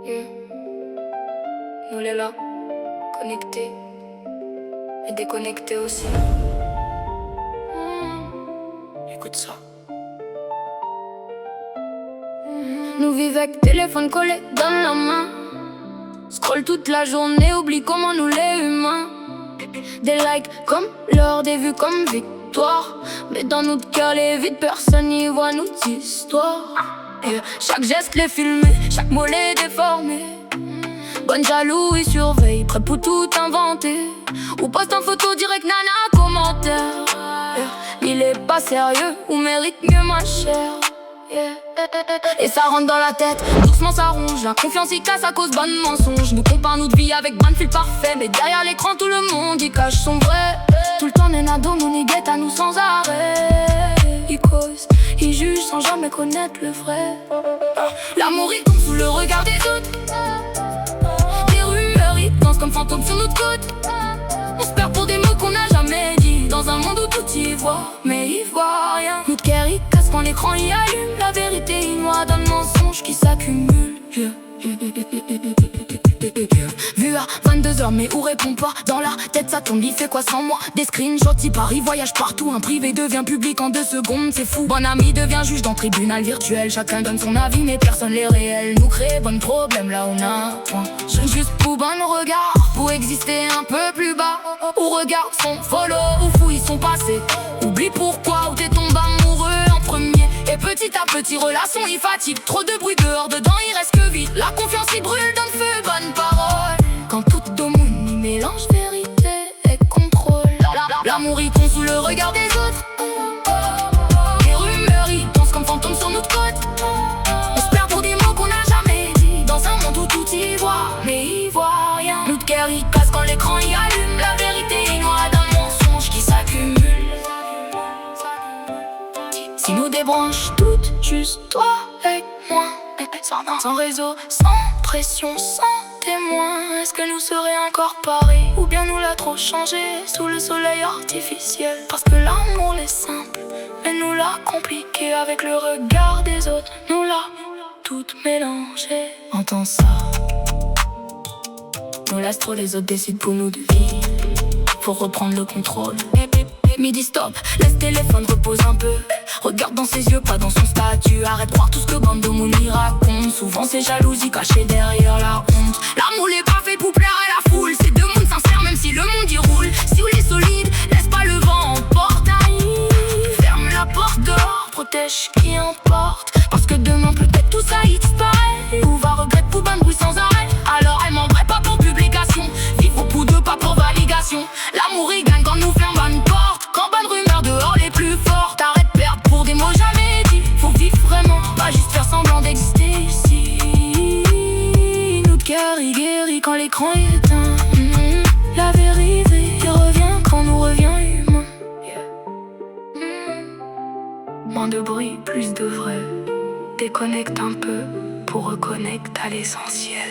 Yeah. Nous les là, connectés et déconnectés aussi. Écoute ça. Nous vivons avec téléphone collé dans la main. Scroll toute la journée, oublie comment nous les humains. Des likes comme l'or, des vues comme victoire. Mais dans notre cœur les vides, personne n'y voit notre histoire. Et chaque geste les filmé, chaque mot les déformé. Bonne jaloux, il surveille, prêt pour tout inventer. Ou poste en photo direct, nana, commentaire. Il est pas sérieux, ou mérite mieux ma chère. Et ça rentre dans la tête, doucement ça ronge. La confiance y casse à cause ban de mensonges. Nous comparons notre vie avec ban de fil parfait. Mais derrière l'écran tout le monde y cache son vrai. Tout le temps Nenado, mon guette à nous sans arrêt. Il cause, il juge sans jamais connaître le vrai. L'amour il tombe sous le regard des autres. Des rumeurs ils dansent comme fantômes sur notre côte. On se perd pour des mots qu'on n'a jamais dit. Dans un monde où tout y voit, mais il voit rien. Notre cœur il casse quand l'écran y allume. La vérité il noie dans le mensonge qui s'accumule. Vu à 22h mais où répond pas. Dans la tête ça tombe, il fait quoi sans moi. Des screenshots il part, il voyage partout. Un privé devient public en 2 secondes, c'est fou. Bon ami devient juge dans tribunal virtuel. Chacun donne son avis mais personne les réels. Nous crée bon problème là on a point. Juste pour bon regard, pour exister un peu plus bas. Ou regarde son follow, ou fouille son passé. Oublie pourquoi ou t'es tombé amoureux en premier. Et petit à petit relation il fatigue. Trop de bruit dehors, dedans il reste que vide. La confiance il brûle dans le feu, bonne parole. Quand tout au monde y mélange vérité et contrôle. L'amour il tombe sous le regard des autres. Les rumeurs ils dansent comme fantômes sur notre côte. On se perd pour des mots qu'on n'a jamais dit. Dans un monde où tout y voit, mais il voit rien. Notre cœur il casse quand l'écran y allume. La vérité il noie dans le mensonge qui s'accumule. Si nous débranche toutes, juste toi et moi. Sans réseau, sans pression, sans témoin. Est-ce que nous serions encore pareils? Ou bien nous l'a trop changé sous le soleil artificiel? Parce que l'amour est simple, mais nous l'a compliqué. Avec le regard des autres, nous l'a tout mélangé. Entends ça. Nous laisse trop, les autres décident pour nous de vivre. Faut reprendre le contrôle. Midi stop, laisse téléphone, repose un peu. Regarde dans ses yeux, pas dans son statut. Arrête de croire tout ce que bande de monde y raconte. Souvent c'est jalousie cachée derrière la honte. L'amour n'est pas fait pour plaire à la foule. C'est deux mondes sincères même si le monde y roule. Si on est solide, laisse pas le vent emporte. Ferme la porte dehors, protège qui emporte. Parce que demain peut-être tout ça il disparaît. Ou va regretter pour ban de bruit sans arrêt. Alors elle m'envoie pas pour publication. Vivre pour deux, pas pour validation. L'amour il gagne quand nous ferme bonne porte. Quand bonne rumeur dehors les plus fortes. Arrête de perdre pour des mots jamais dits. Faut vivre vraiment, pas juste faire semblant d'exister ici. Notre cœur il guérit quand l'écran est éteint. La vérité il revient quand nous revient humain. Moins de bruit, plus de vrai. Déconnecte un peu pour reconnecter à l'essentiel.